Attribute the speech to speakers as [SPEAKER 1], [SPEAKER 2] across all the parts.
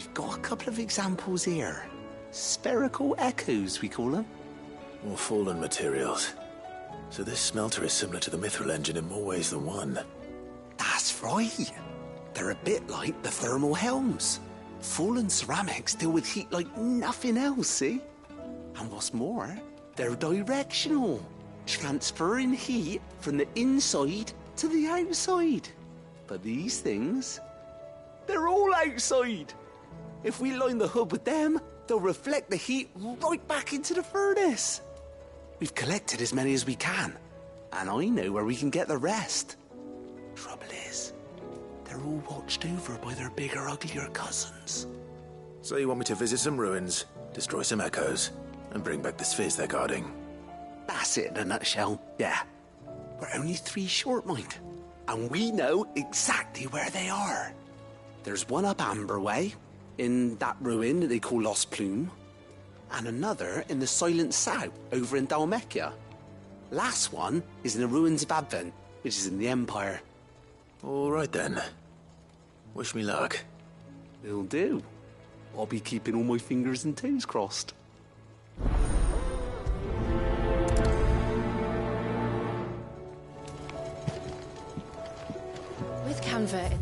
[SPEAKER 1] We've got a couple of examples here. Spherical echoes, we call them.
[SPEAKER 2] More fallen materials. So this smelter is similar to the mithril engine in more ways than one.
[SPEAKER 1] That's right. They're a bit like the thermal helms. Fallen ceramics deal with heat like nothing else, see? And what's more, they're directional, transferring heat from the inside to the outside. But these things, they're all outside. If we line the hood with them, they'll reflect the heat right back into the furnace. We've collected as many as we can, and I know where we can get the rest. Trouble is, they're all watched over by their bigger, uglier cousins.
[SPEAKER 2] So you want me to visit some ruins, destroy some echoes, and bring back the spheres they're guarding?
[SPEAKER 1] That's it in a nutshell, yeah. We're only 3 short, mind, and we know exactly where they are. There's one up Amber Way, in that ruin that they call Lost Plume, and another in the Silent South, over in Dalmekia. Last one is in the ruins of Advent, which is in the Empire.
[SPEAKER 2] All right then. Wish me luck.
[SPEAKER 1] Will do. I'll be keeping all my fingers and toes crossed.
[SPEAKER 3] With Canva...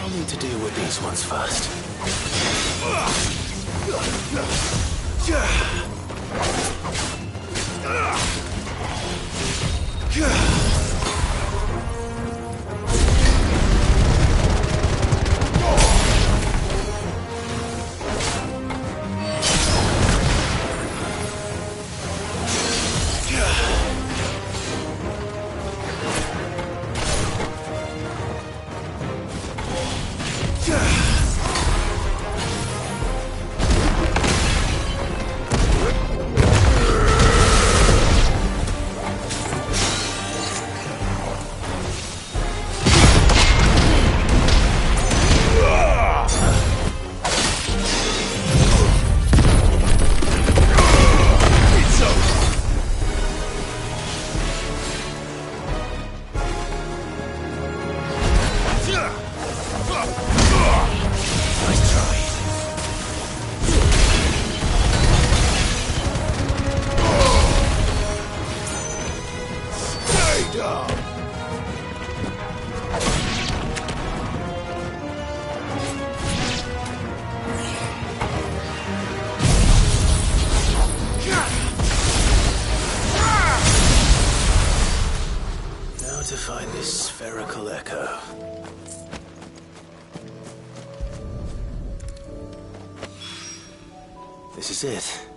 [SPEAKER 2] I'll need to deal with these ones first. echo. This is it.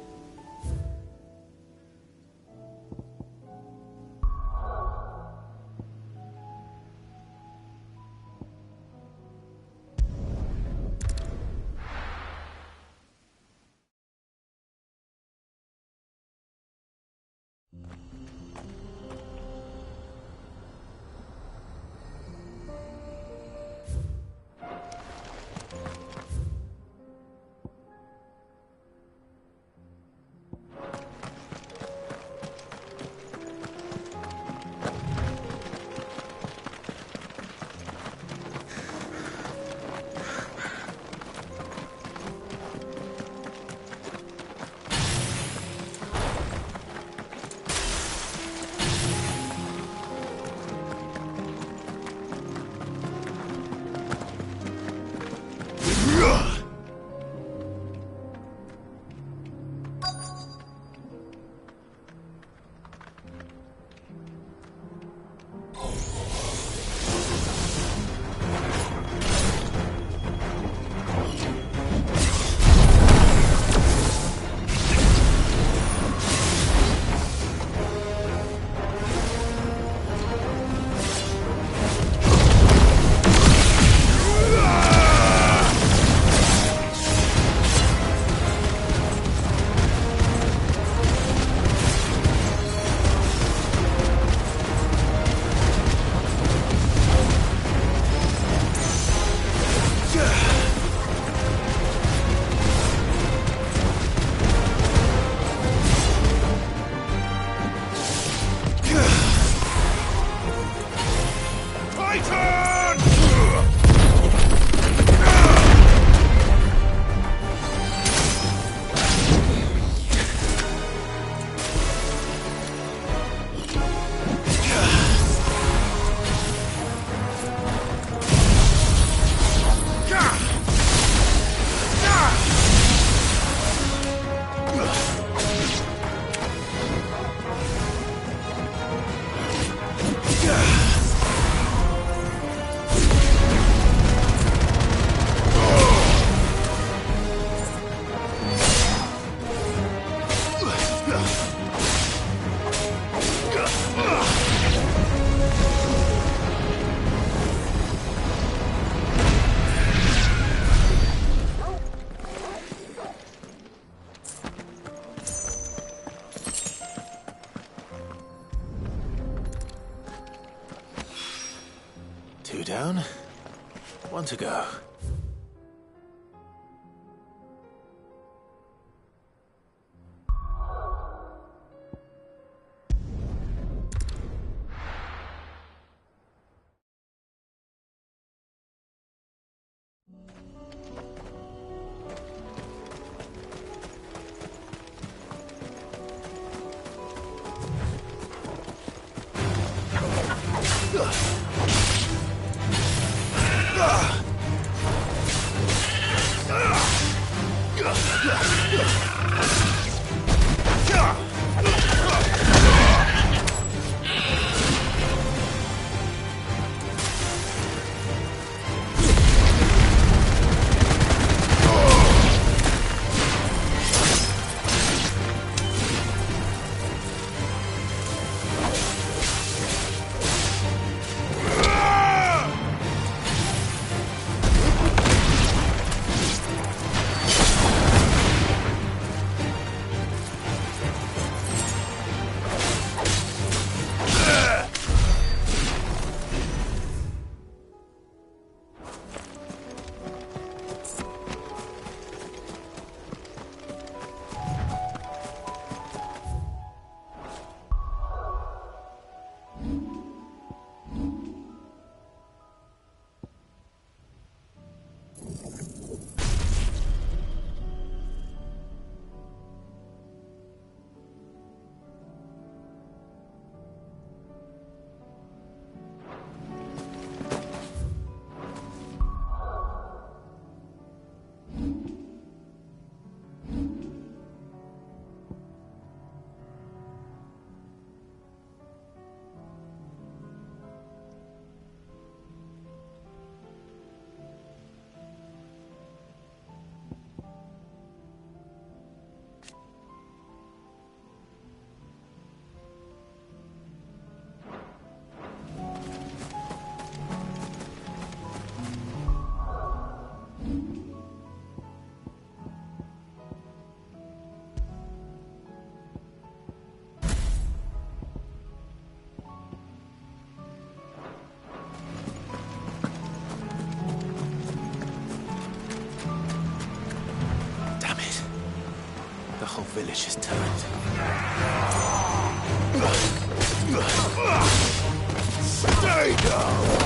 [SPEAKER 2] Two down, one to go. whole village has turned. Stay down!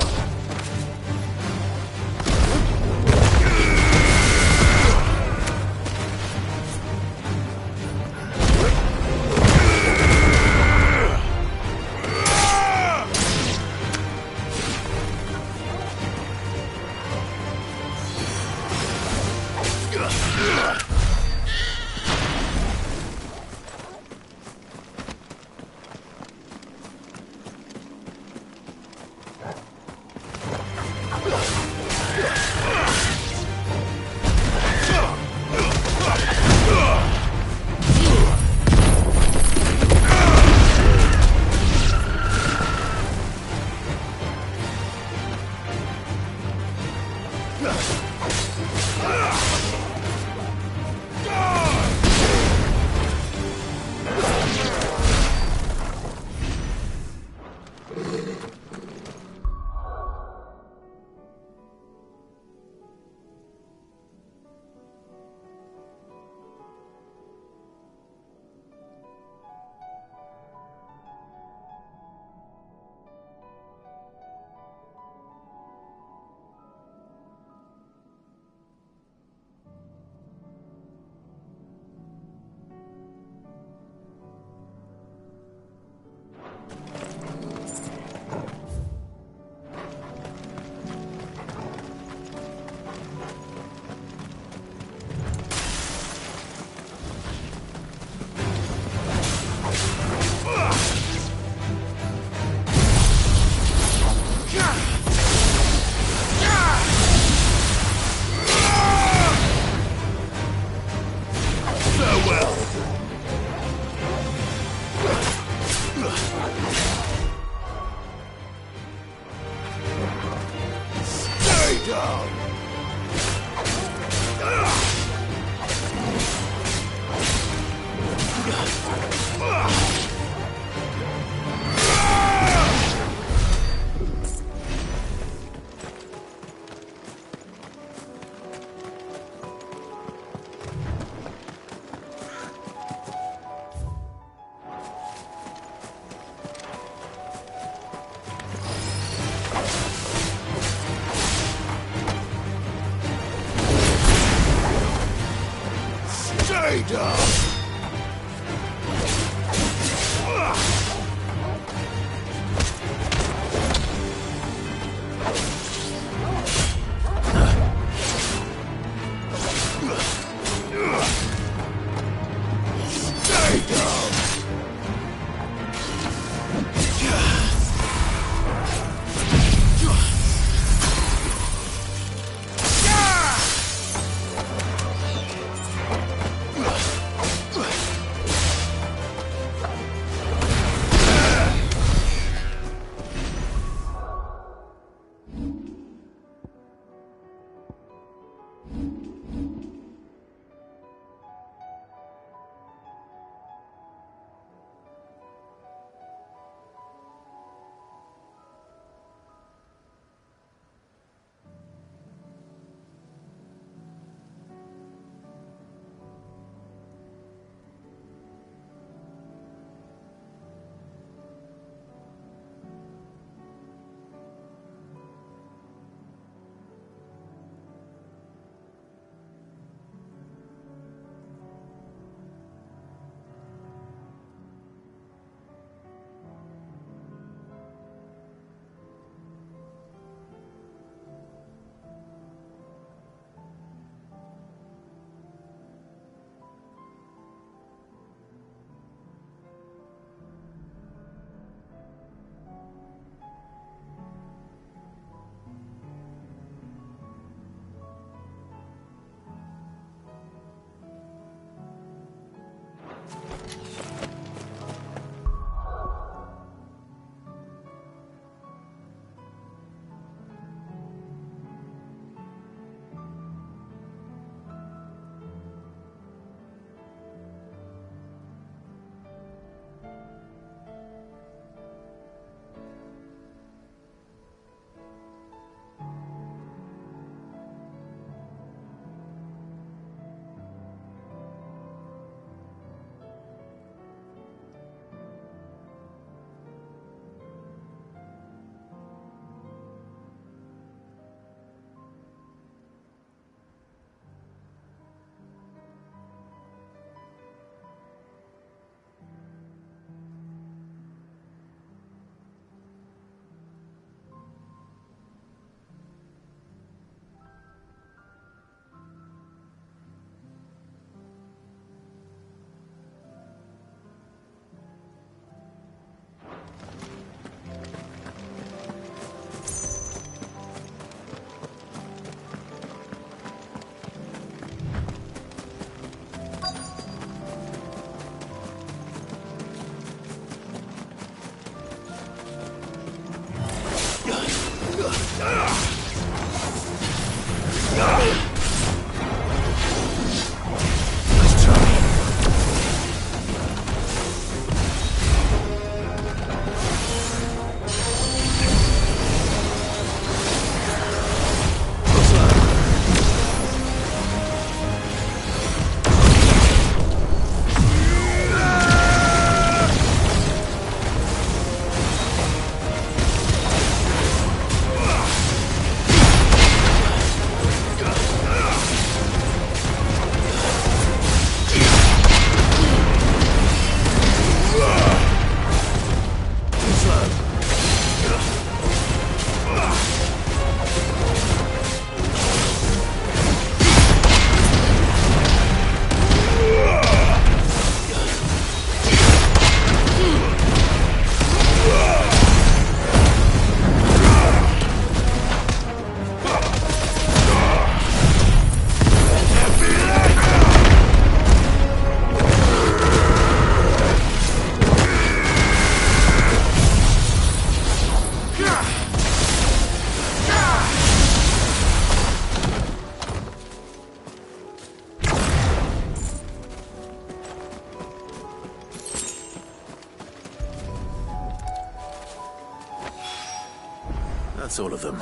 [SPEAKER 2] of them.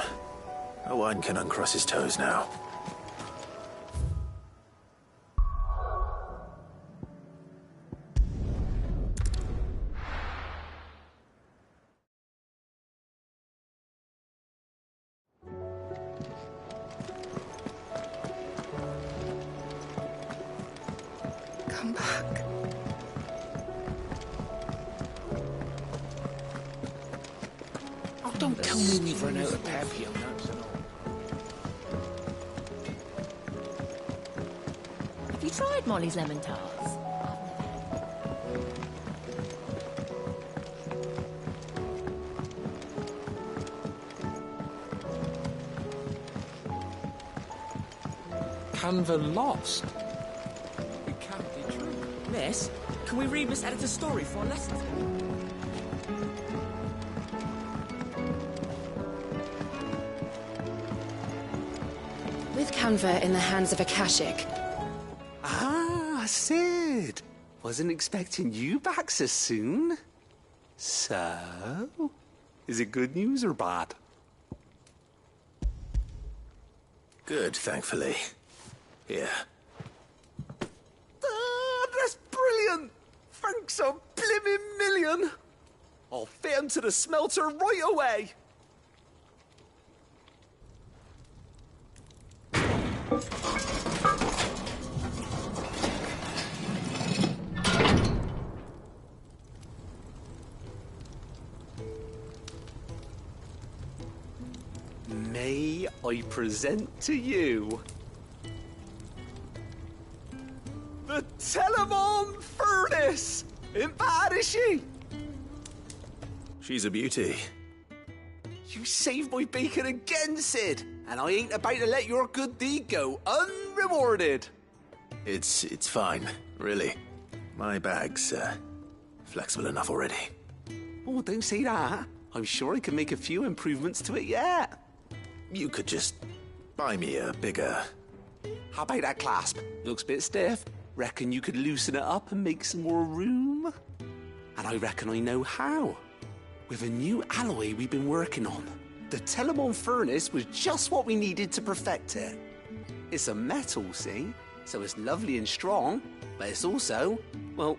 [SPEAKER 2] Owen can uncross his toes now.
[SPEAKER 3] Come back.
[SPEAKER 1] Oh, don't tell me we've run out of Papio nuts and all.
[SPEAKER 4] Have you tried Molly's lemon tarts?
[SPEAKER 1] Canva lost. It can't be true.
[SPEAKER 5] Miss, can we read Miss Editor's story for our lessons?
[SPEAKER 3] With Canva in the hands of Akashic,
[SPEAKER 1] Ah, Sid. Wasn't expecting you back so soon. So, is it good news or bad?
[SPEAKER 2] Good, thankfully. Here.
[SPEAKER 1] Ah, that's brilliant! Thanks a blimmin' million! I'll fit 'em to the smelter right away! May I present to you the Telemon Furnace! Ain't bad, is she?
[SPEAKER 2] She's a beauty.
[SPEAKER 1] You saved my bacon again, Sid, and I ain't about to let your good deed go unrewarded.
[SPEAKER 2] It's fine, really. My bag's, flexible enough already.
[SPEAKER 1] Oh, don't say that. I'm sure I can make a few improvements to it yet.
[SPEAKER 2] You could just buy me a bigger...
[SPEAKER 1] How about that clasp? Looks a bit stiff. Reckon you could loosen it up and make some more room? And I reckon I know how. With a new alloy we've been working on. The Telemon Furnace was just what we needed to perfect it. It's a metal, see? So it's lovely and strong, but it's also, well,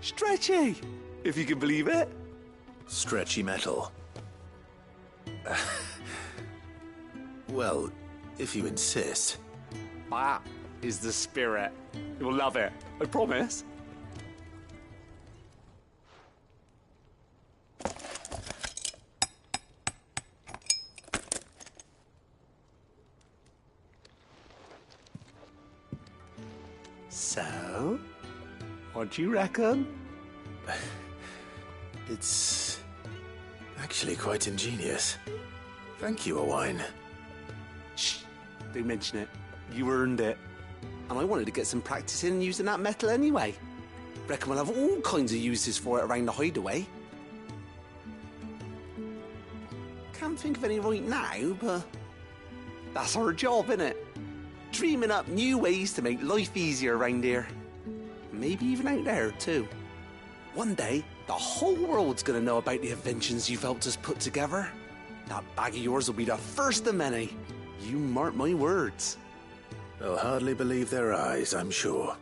[SPEAKER 1] stretchy, if you can believe it.
[SPEAKER 2] Stretchy metal. Well, if you insist.
[SPEAKER 1] That is the spirit. You'll love it, I promise. So, what do you reckon?
[SPEAKER 2] It's actually quite ingenious. Thank you, Owen.
[SPEAKER 1] Shh, don't mention it. You earned it. And I wanted to get some practice in using that metal anyway. Reckon we'll have all kinds of uses for it around the hideaway. Can't think of any right now, but that's our job, innit? Dreaming up new ways to make life easier around here. Maybe even out there, too. One day, the whole world's gonna know about the inventions you've helped us put together. That bag of yours will be the first of many. You mark my words.
[SPEAKER 2] They'll hardly believe their eyes, I'm sure.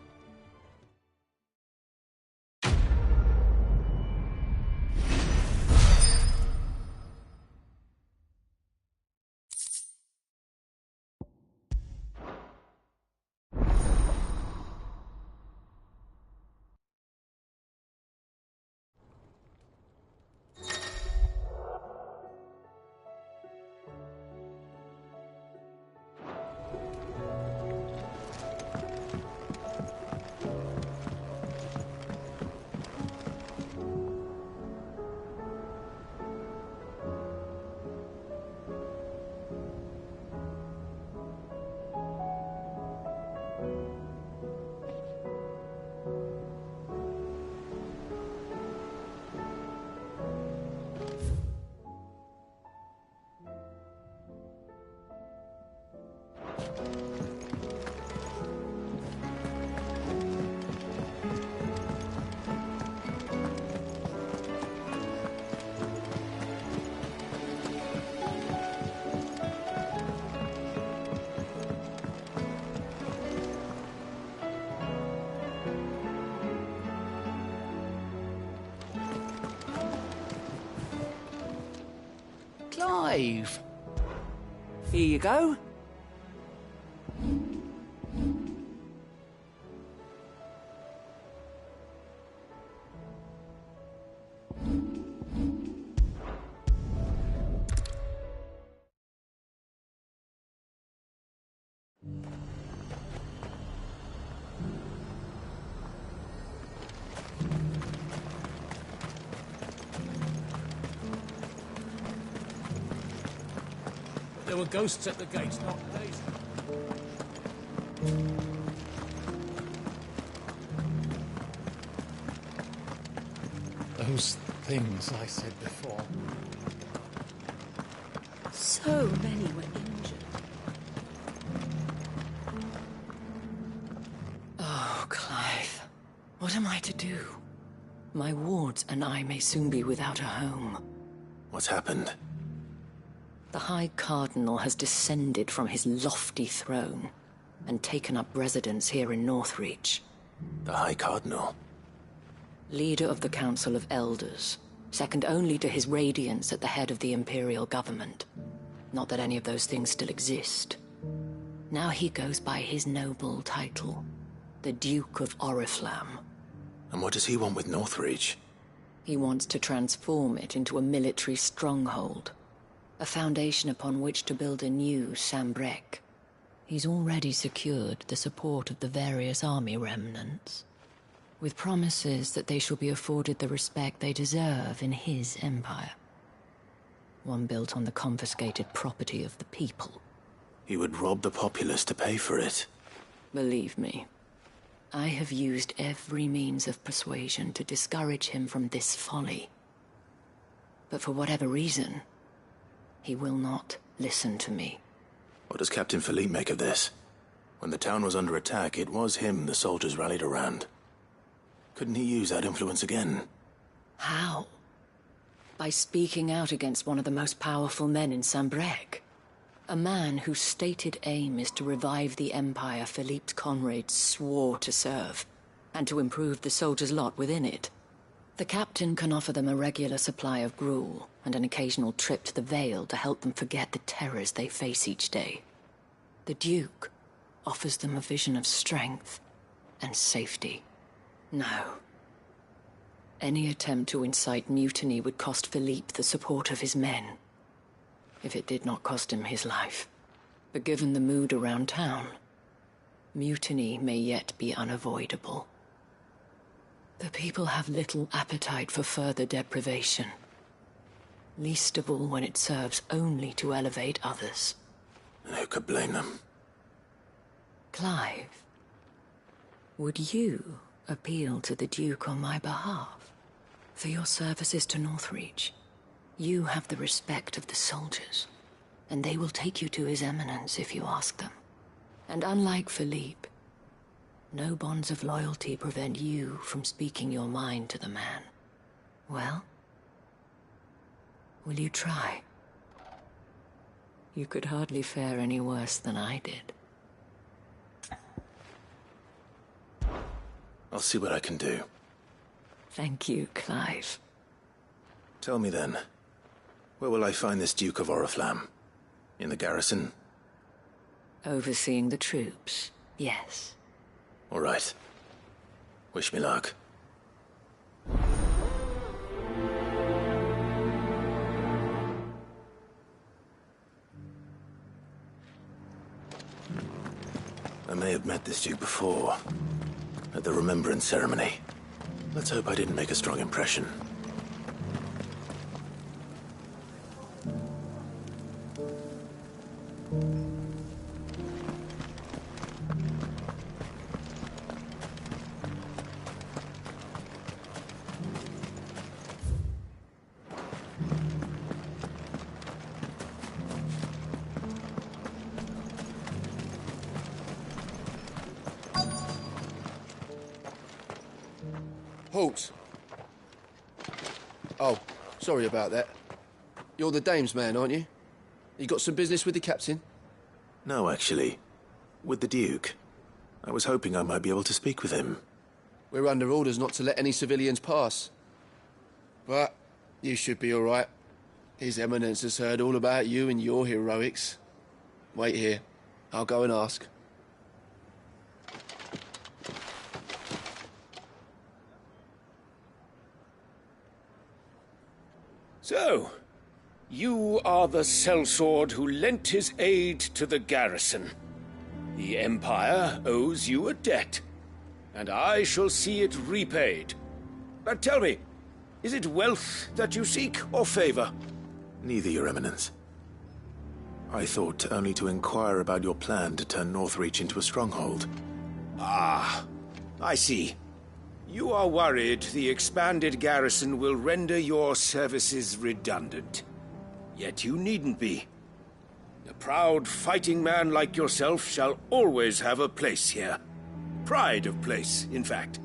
[SPEAKER 5] Clive. Here you go. There were ghosts at the gates, not days.
[SPEAKER 6] Those things I said before.
[SPEAKER 4] So many were injured.
[SPEAKER 3] Oh, Clive. What am I to do? My wards and I may soon be without a home.
[SPEAKER 2] What's happened?
[SPEAKER 3] The High Cardinal has descended from his lofty throne and taken up residence here in Northreach.
[SPEAKER 2] The High Cardinal?
[SPEAKER 3] Leader of the Council of Elders, second only to his Radiance at the head of the Imperial government. Not that any of those things still exist. Now he goes by his noble title, the Duke of Oriflamme.
[SPEAKER 2] And what does he want with Northreach?
[SPEAKER 3] He wants to transform it into a military stronghold, a foundation upon which to build a new Sambrec. He's already secured the support of the various army remnants, with promises that they shall be afforded the respect they deserve in his empire. One built on the confiscated property of the people.
[SPEAKER 2] He would rob the populace to pay for it.
[SPEAKER 3] Believe me, I have used every means of persuasion to discourage him from this folly. But for whatever reason, he will not listen to me.
[SPEAKER 2] What does Captain Philippe make of this? When the town was under attack, it was him the soldiers rallied around. Couldn't he use that influence again?
[SPEAKER 3] How? By speaking out against one of the most powerful men in Sambrec. A man whose stated aim is to revive the empire Philippe's comrades swore to serve, and to improve the soldiers' lot within it. The captain can offer them a regular supply of gruel, and an occasional trip to the Vale to help them forget the terrors they face each day. The Duke offers them a vision of strength and safety. No. Any attempt to incite mutiny would cost Philippe the support of his men, if it did not cost him his life. But given the mood around town, mutiny may yet be unavoidable. The people have little appetite for further deprivation, least of all when it serves only to elevate others.
[SPEAKER 2] And who could blame them?
[SPEAKER 3] Clive, would you appeal to the Duke on my behalf? For your services to Northreach, you have the respect of the soldiers, and they will take you to His Eminence if you ask them. And unlike Philippe, no bonds of loyalty prevent you from speaking your mind to the man. Well, will you try? You could hardly fare any worse than I did.
[SPEAKER 2] I'll see what I can do.
[SPEAKER 3] Thank you, Clive.
[SPEAKER 2] Tell me then, where will I find this Duke of Oriflamme? In the garrison?
[SPEAKER 3] Overseeing the troops, yes.
[SPEAKER 2] All right. Wish me luck. I may have met this Duke before, at the Remembrance Ceremony. Let's hope I didn't make a strong impression.
[SPEAKER 7] Halt! Oh, sorry about that. You're the dame's man, aren't you? You got some business with the captain?
[SPEAKER 2] No, actually. With the Duke. I was hoping I might be able to speak with him.
[SPEAKER 7] We're under orders not to let any civilians pass. But you should be all right. His Eminence has heard all about you and your heroics. Wait here. I'll go and ask.
[SPEAKER 8] So, you are the sellsword who lent his aid to the garrison. The Empire owes you a debt, and I shall see it repaid. But tell me, is it wealth that you seek, or favor?
[SPEAKER 2] Neither, Your Eminence. I thought only to inquire about your plan to turn Northreach into a stronghold.
[SPEAKER 8] Ah, I see. You are worried the expanded garrison will render your services redundant. Yet you needn't be. A proud fighting man like yourself shall always have a place here. Pride of place, in fact.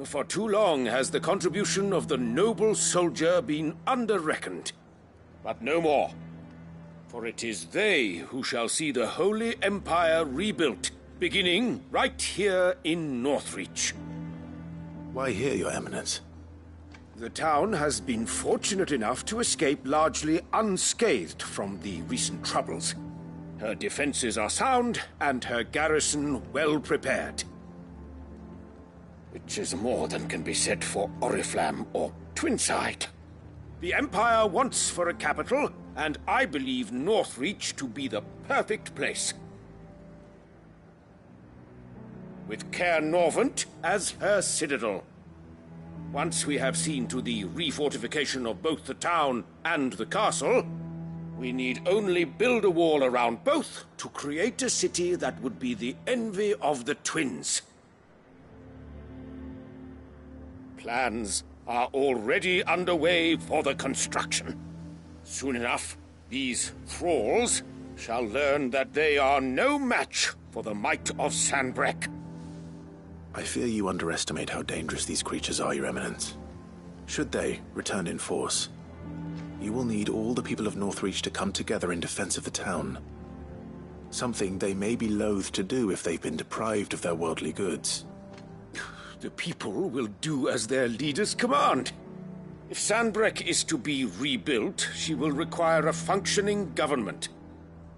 [SPEAKER 8] For too long has the contribution of the noble soldier been under-reckoned. But no more. For it is they who shall see the Holy Empire rebuilt, beginning right here in Northreach.
[SPEAKER 2] Why here, Your Eminence?
[SPEAKER 8] The town has been fortunate enough to escape largely unscathed from the recent troubles. Her defenses are sound, and her garrison well prepared. Which is more than can be said for Oriflamme or Twinside. The Empire wants for a capital, and I believe Northreach to be the perfect place. With Caer Norvent as her citadel. Once we have seen to the refortification of both the town and the castle, we need only build a wall around both to create a city that would be the envy of the twins. Plans are already underway for the construction. Soon enough, these thralls shall learn that they are no match for the might of Sanbreque.
[SPEAKER 2] I fear you underestimate how dangerous these creatures are, Your Eminence. Should they return in force, you will need all the people of Northreach to come together in defense of the town. Something they may be loath to do if they've been deprived of their worldly goods.
[SPEAKER 8] The people will do as their leaders command. If Sanbreque is to be rebuilt, she will require a functioning government.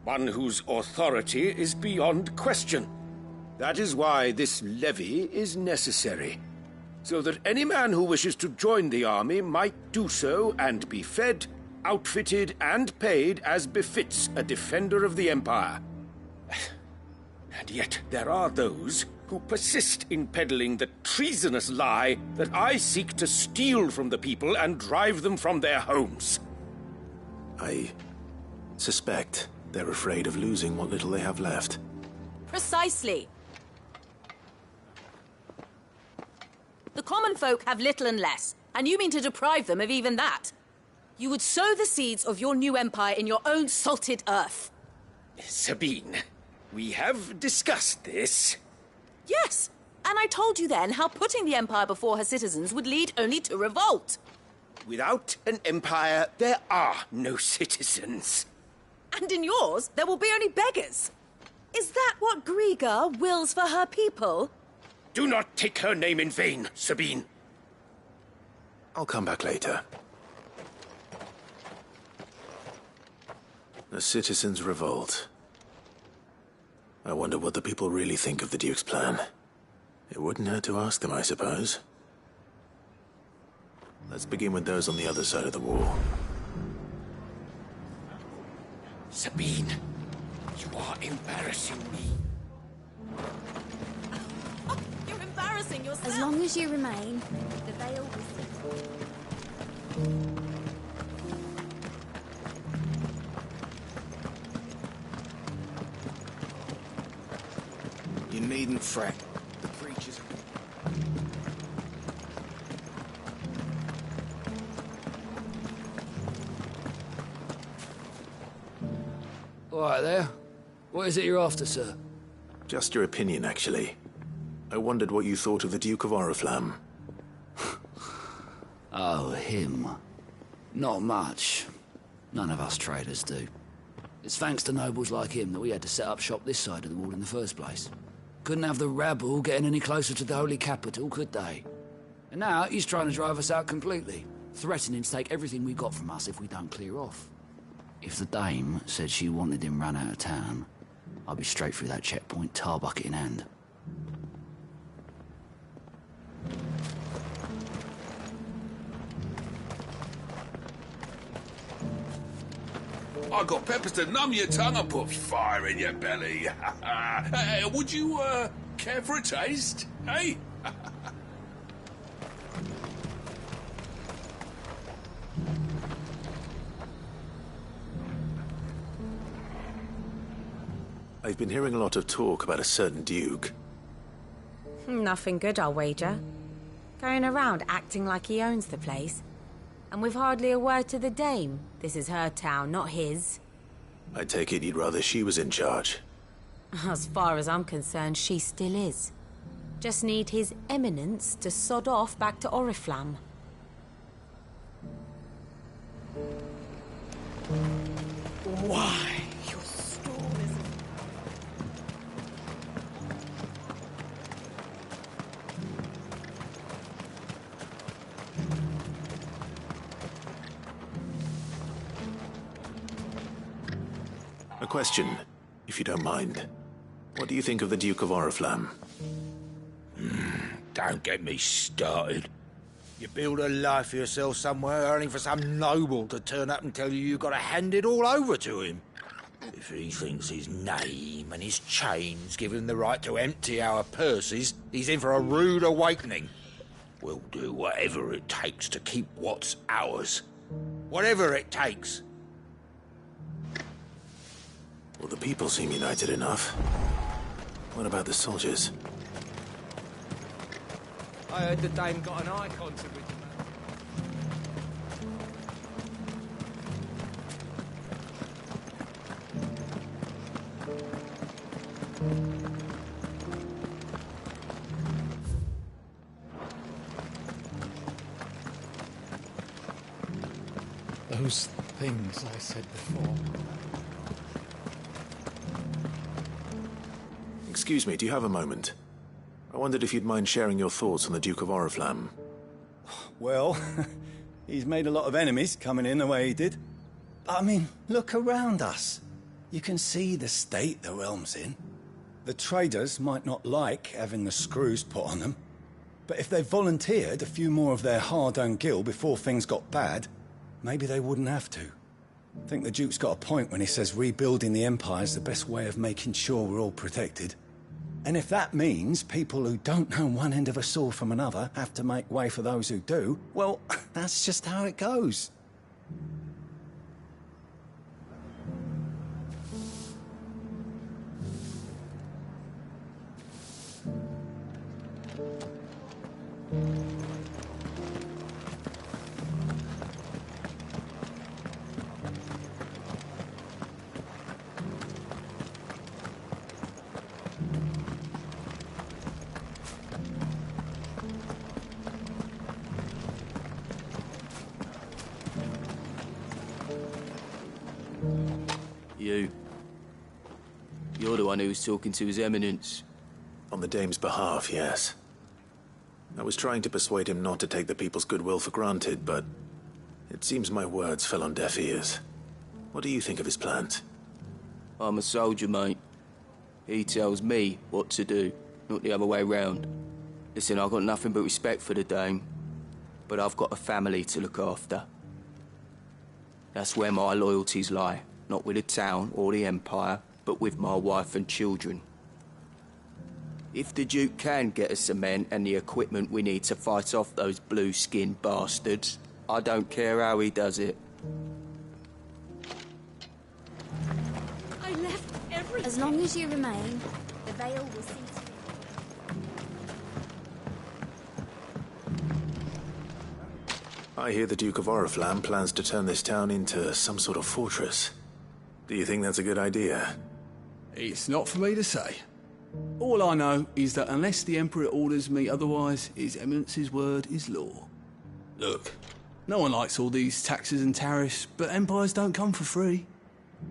[SPEAKER 8] One whose authority is beyond question. That is why this levy is necessary. So that any man who wishes to join the army might do so and be fed, outfitted, and paid as befits a defender of the Empire. And yet there are those who persist in peddling the treasonous lie that I seek to steal from the people and drive them from their homes.
[SPEAKER 2] I suspect they're afraid of losing what little they have left.
[SPEAKER 4] Precisely. The common folk have little and less, and you mean to deprive them of even that. You would sow the seeds of your new empire in your own salted earth.
[SPEAKER 8] Sabine, we have discussed this.
[SPEAKER 4] Yes, and I told you then how putting the empire before her citizens would lead only to revolt.
[SPEAKER 8] Without an empire, there are no citizens.
[SPEAKER 4] And in yours, there will be only beggars. Is that what Griga wills for her people?
[SPEAKER 8] Do not take her name in vain, Sabine.
[SPEAKER 2] I'll come back later. The citizens revolt. I wonder what the people really think of the Duke's plan. It wouldn't hurt to ask them, I suppose. Let's begin with those on the other side of the wall.
[SPEAKER 8] Sabine, you are embarrassing me.
[SPEAKER 4] Oh, you're embarrassing yourself.
[SPEAKER 9] As long as you remain, the veil will sit.
[SPEAKER 5] You needn't fret. The creatures...
[SPEAKER 10] All right there. What is it you're after, sir?
[SPEAKER 2] Just your opinion, actually. I wondered what you thought of the Duke of Oriflamme.
[SPEAKER 10] Oh, him. Not much. None of us traders do. It's thanks to nobles like him that we had to set up shop this side of the wall in the first place. Couldn't have the rabble getting any closer to the holy capital, could they? And now he's trying to drive us out completely. threatening to take everything we got from us if we don't clear off. If the dame said she wanted him run out of town, I'd be straight through that checkpoint, tar bucket in hand.
[SPEAKER 11] I got peppers to numb your tongue and put fire in your belly. Would you, care for a taste, eh?
[SPEAKER 2] I've been hearing a lot of talk about a certain duke.
[SPEAKER 12] Nothing good, I'll wager. Going around acting like he owns the place. And with hardly a word to the dame. This is her town, not his.
[SPEAKER 2] I take it you'd rather she was in charge.
[SPEAKER 12] As far as I'm concerned, she still is. Just need his eminence to sod off back to Oriflamme.
[SPEAKER 6] Why? Your storm is...
[SPEAKER 2] A question, if you don't mind. What do you think of the Duke of Oriflamme?
[SPEAKER 5] Don't get me started. You build a life for yourself somewhere, only for some noble to turn up and tell you you've got to hand it all over to him. If he thinks his name and his chains give him the right to empty our purses, he's in for a rude awakening. We'll do whatever it takes to keep what's ours. Whatever it takes.
[SPEAKER 2] Well, the people seem united enough. What about the soldiers?
[SPEAKER 13] I heard the dame got an eye contact with the man.
[SPEAKER 6] Those things I said before.
[SPEAKER 2] Excuse me, do you have a moment? I wondered if you'd mind sharing your thoughts on the Duke of Oriflamme.
[SPEAKER 14] Well, he's made a lot of enemies coming in the way he did. I mean, look around us. You can see the state the realm's in. The traders might not like having the screws put on them, but if they volunteered a few more of their hard-earned gil before things got bad, maybe they wouldn't have to. I think the Duke's got a point when he says rebuilding the Empire's the best way of making sure we're all protected. And if that means people who don't know one end of a sword from another have to make way for those who do, well, that's just how it goes.
[SPEAKER 15] You're the one who was talking to His Eminence.
[SPEAKER 2] On the dame's behalf, yes. I was trying to persuade him not to take the people's goodwill for granted, but it seems my words fell on deaf ears. What do you think of his plans?
[SPEAKER 15] I'm a soldier, mate. He tells me what to do, not the other way round. Listen, I've got nothing but respect for the dame, but I've got a family to look after. That's where my loyalties lie, not with the town or the Empire, but with my wife and children. If the Duke can get us the men and the equipment we need to fight off those blue-skinned bastards, I don't care how he does it.
[SPEAKER 9] I left everything. As long as you remain, the veil will see to it.
[SPEAKER 2] I hear the Duke of Oriflamme plans to turn this town into some sort of fortress. Do you think that's a good idea?
[SPEAKER 16] It's not for me to say. All I know is that unless the Emperor orders me otherwise, His Eminence's word is law. Look, no one likes all these taxes and tariffs, but empires don't come for free.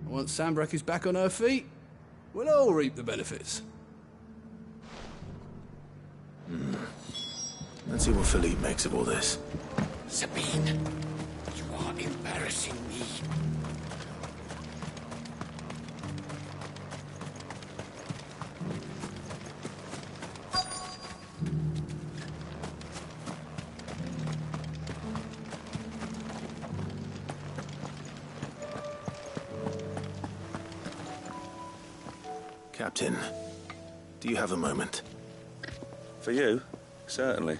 [SPEAKER 16] Once Sanbreque is back on her feet, we'll all reap the benefits.
[SPEAKER 2] Let's see what Philippe makes of all this.
[SPEAKER 8] Sabine, you are embarrassing me.
[SPEAKER 2] Captain, do you have a moment?
[SPEAKER 17] For you? Certainly.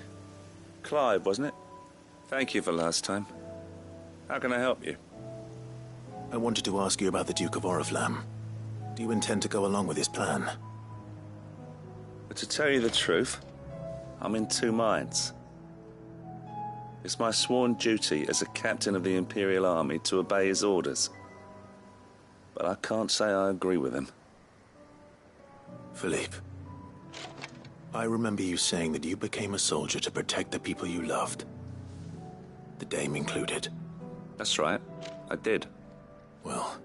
[SPEAKER 17] Clive, wasn't it? Thank you for last time. How can I help you?
[SPEAKER 2] I wanted to ask you about the Duke of Oriflamme. Do you intend to go along with his plan?
[SPEAKER 17] But to tell you the truth, I'm in two minds. It's my sworn duty as a captain of the Imperial Army to obey his orders. But I can't say I agree with him.
[SPEAKER 2] Philippe, I remember you saying that you became a soldier to protect the people you loved. The Dame included.
[SPEAKER 17] That's right, I did.
[SPEAKER 2] Well,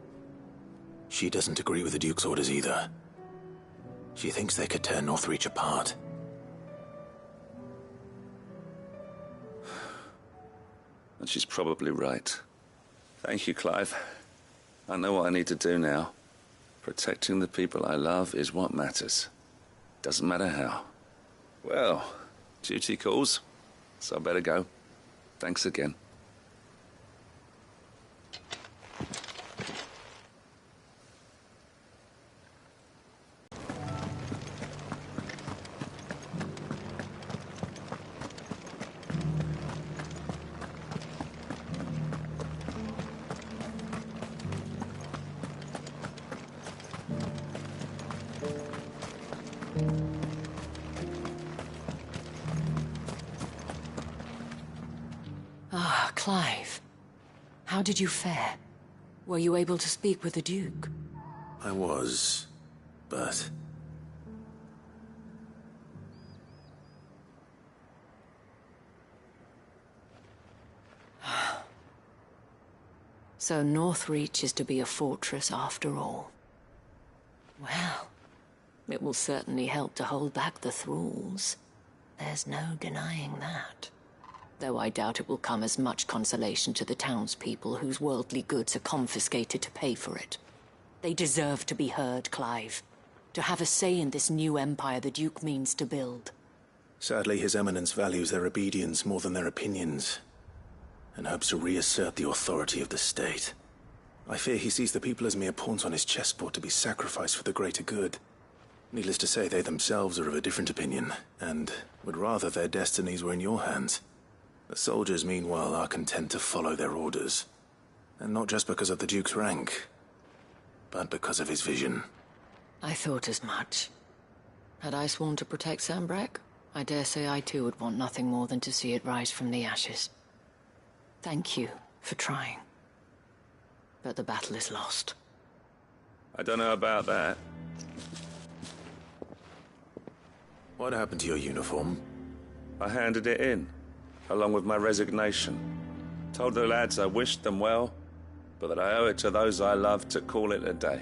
[SPEAKER 2] she doesn't agree with the Duke's orders either. She thinks they could tear Northreach apart.
[SPEAKER 17] And she's probably right. Thank you, Clive. I know what I need to do now. Protecting the people I love is what matters. Doesn't matter how. Well, duty calls, so I better go. Thanks again.
[SPEAKER 3] Ah, Clive. How did you fare? Were you able to speak with the Duke?
[SPEAKER 2] I was, but...
[SPEAKER 3] So Northreach is to be a fortress after all. Well, it will certainly help to hold back the thralls. There's no denying that. Though I doubt it will come as much consolation to the townspeople whose worldly goods are confiscated to pay for it. They deserve to be heard, Clive. To have a say in this new empire the Duke means to build.
[SPEAKER 2] Sadly, His Eminence values their obedience more than their opinions, and hopes to reassert the authority of the state. I fear he sees the people as mere pawns on his chessboard to be sacrificed for the greater good. Needless to say, they themselves are of a different opinion, and would rather their destinies were in your hands. The soldiers, meanwhile, are content to follow their orders. And not just because of the Duke's rank, but because of his vision.
[SPEAKER 3] I thought as much. Had I sworn to protect Sanbreque, I dare say I too would want nothing more than to see it rise from the ashes. Thank you for trying. But the battle is lost.
[SPEAKER 17] I don't know about that.
[SPEAKER 2] What happened to your uniform?
[SPEAKER 17] I handed it in, along with my resignation. Told the lads I wished them well, but that I owe it to those I love to call it a day.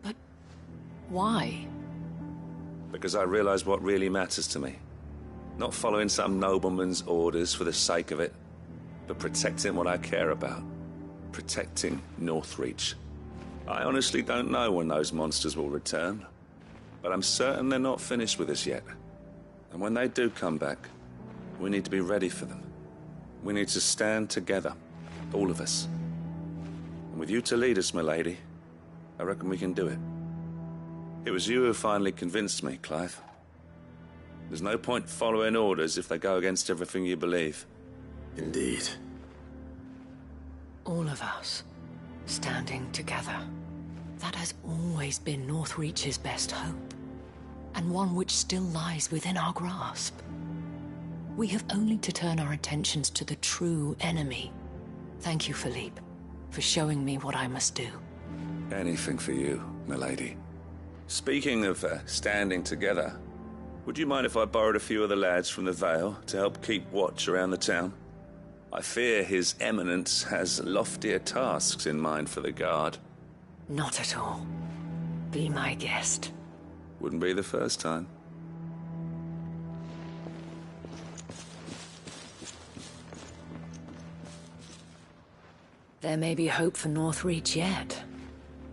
[SPEAKER 3] But why?
[SPEAKER 17] Because I realize what really matters to me. Not following some nobleman's orders for the sake of it, but protecting what I care about. Protecting Northreach. I honestly don't know when those monsters will return, but I'm certain they're not finished with us yet. And when they do come back, we need to be ready for them. We need to stand together, all of us. And with you to lead us, milady, I reckon we can do it. It was you who finally convinced me, Clive. There's no point following orders if they go against everything you believe.
[SPEAKER 2] Indeed.
[SPEAKER 3] All of us, standing together. That has always been Northreach's best hope, and one which still lies within our grasp. We have only to turn our attentions to the true enemy. Thank you, Philippe, for showing me what I must do.
[SPEAKER 17] Anything for you, milady. Speaking of standing together, would you mind if I borrowed a few of the lads from the Vale to help keep watch around the town? I fear His Eminence has loftier tasks in mind for the guard.
[SPEAKER 3] Not at all. Be my guest.
[SPEAKER 17] Wouldn't be the first time.
[SPEAKER 3] There may be hope for Northreach yet.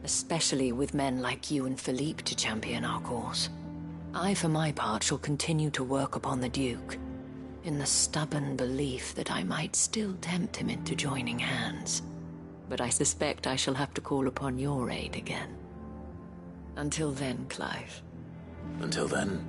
[SPEAKER 3] Especially with men like you and Philippe to champion our cause. I, for my part, shall continue to work upon the Duke, in the stubborn belief that I might still tempt him into joining hands. But I suspect I shall have to call upon your aid again. Until then, Clive.
[SPEAKER 2] Until then.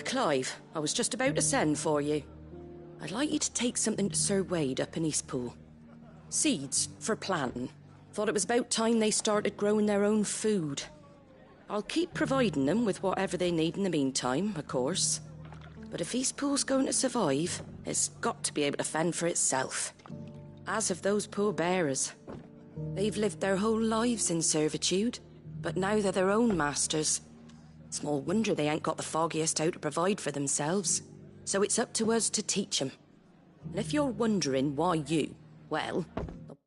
[SPEAKER 18] Clive, I was just about to send for you. I'd like you to take something to Sir Wade up in Eastpool. Seeds for planting. Thought it was about time they started growing their own food. I'll keep providing them with whatever they need in the meantime, of course. But if Eastpool's going to survive, it's got to be able to fend for itself. As have those poor bearers. They've lived their whole lives in servitude, but now they're their own masters. Small wonder they ain't got the foggiest how to provide for themselves. So it's up to us to teach them. And if you're wondering why you, well, they'll